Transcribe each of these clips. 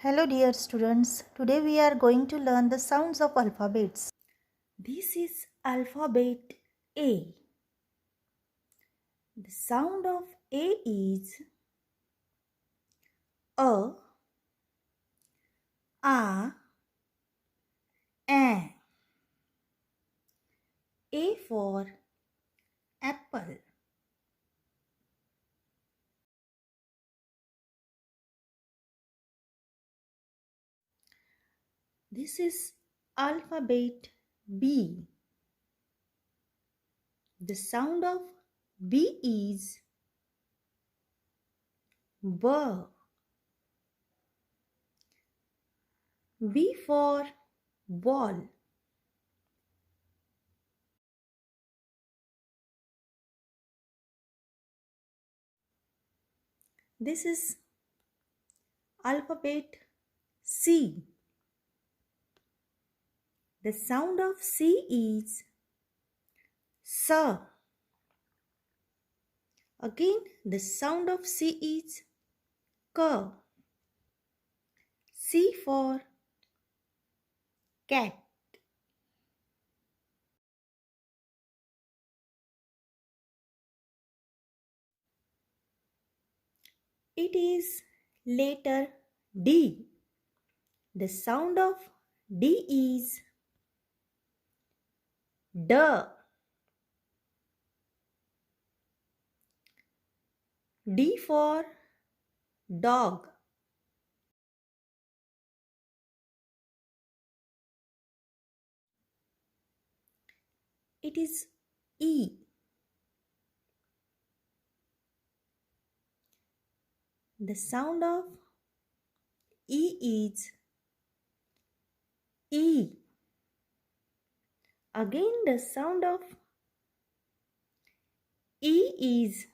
Hello dear students, today we are going to learn the sounds of alphabets. This is alphabet A. The sound of A is A, A. A for apple. This is alphabet B. The sound of B is B. B for ball. This is alphabet C. The sound of C is S. Again, the sound of C is K. C for cat. It is letter D. The sound of D is D. D for dog. It is E. The sound of E is E. Again, the sound of E is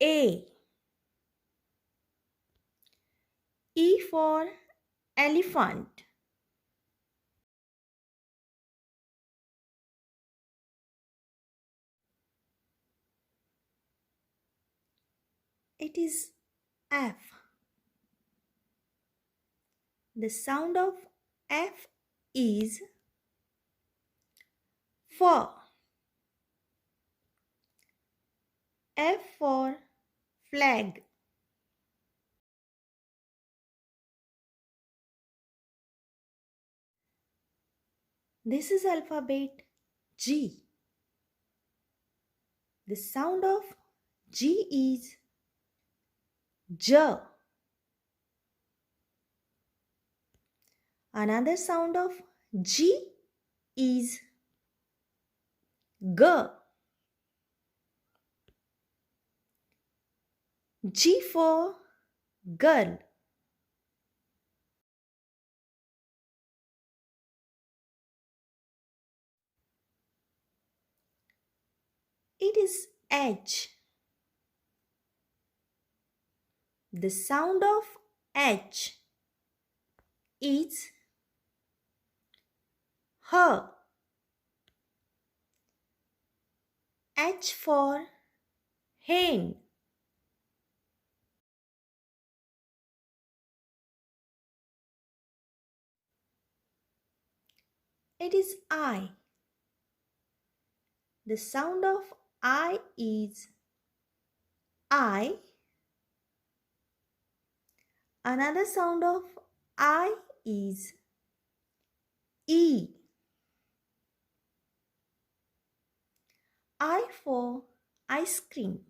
A. E for elephant. It is F. The sound of F is F. F for flag. This is alphabet G. The sound of G is J. Another sound of G is G. G for girl. It is H. The sound of H is H. H for hen. It is I. The sound of I is I. Another sound of I is E. I for ice cream.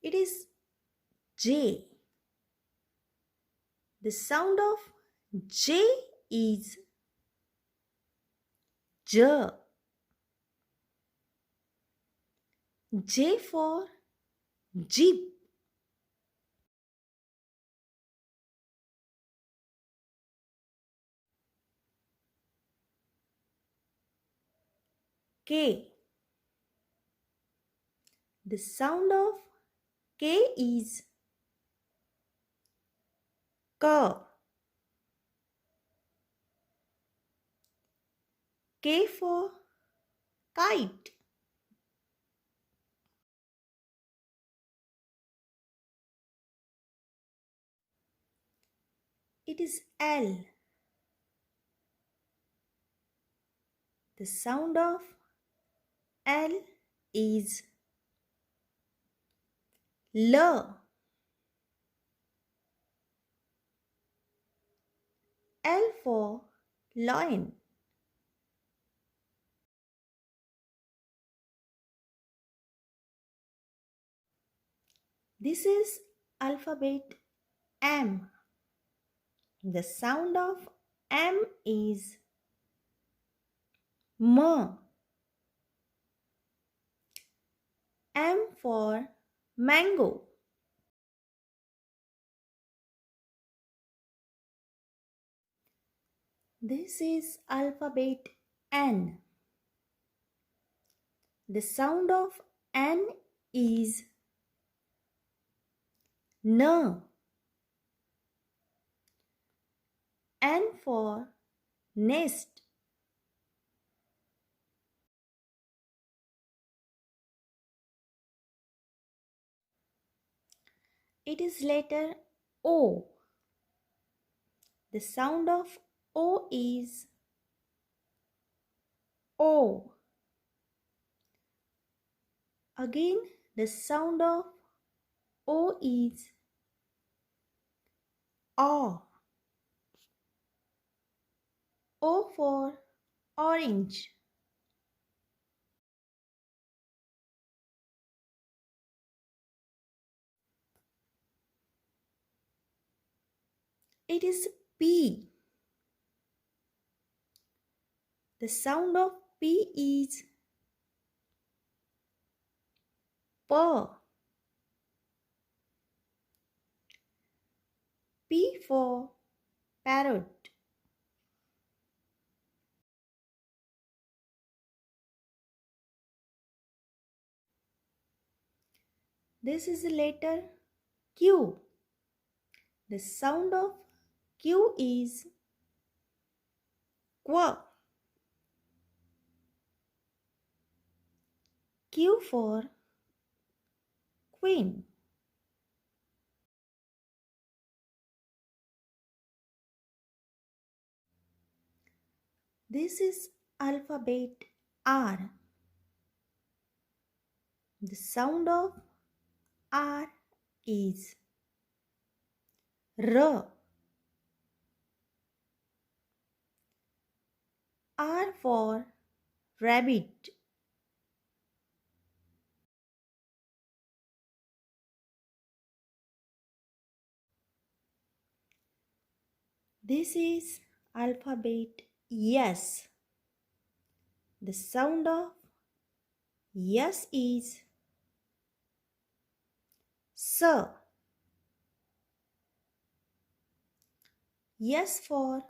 It is J. The sound of J is J. J for jeep. K. The sound of K is K. K for kite. It is L. The sound of L is L. L for lion. This is alphabet M. The sound of M is M. M for mango. This is alphabet N. The sound of N is N. N for nest. It is letter O. The sound of O is O. Again, the sound of O is O. O for orange. It is P. The sound of P is P. P for parrot. This is the letter Q. The sound of Q is Q. Q for queen. This is alphabet R. The sound of R is R. R for rabbit. This is alphabet S. The sound of S is S. S for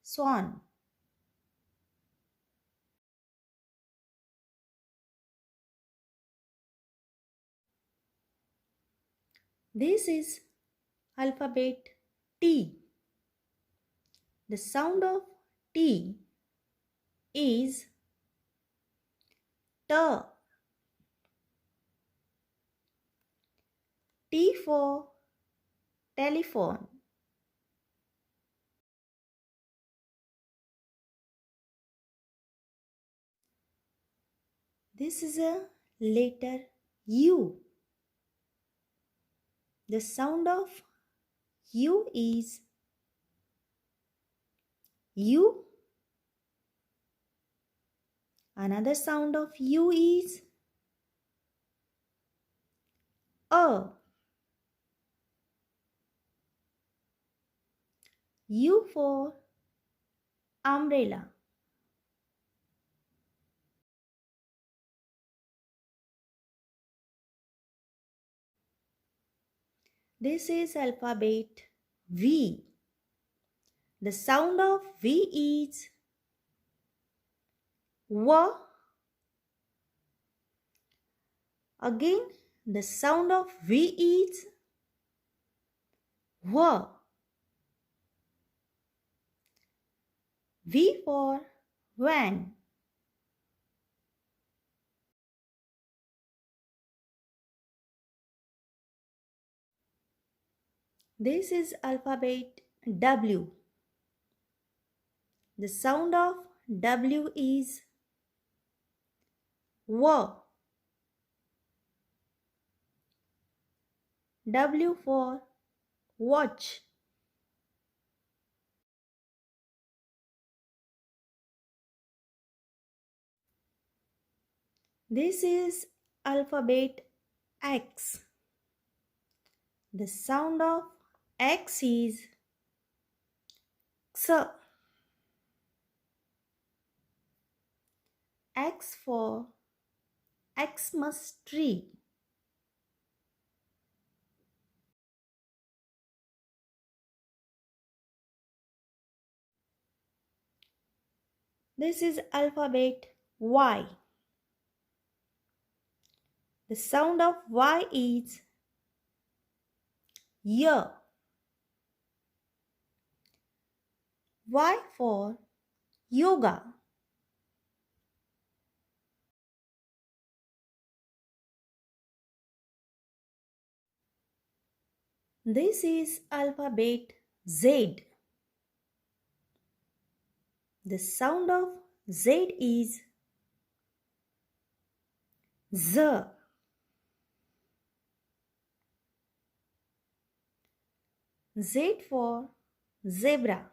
swan. This is alphabet T. The sound of T is T. T for telephone. This is a letter U. The sound of U is U. Another sound of U is A. U for umbrella. This is alphabet V. The sound of V is W. Again, the sound of V is W. V for van. This is alphabet W. The sound of W is W. W for watch. This is alphabet X. The sound of X is X. X for Xmas tree. This is alphabet Y. The sound of Y is Y. Y for yoga. This is alphabet Z. The sound of Z is Z. Z for zebra.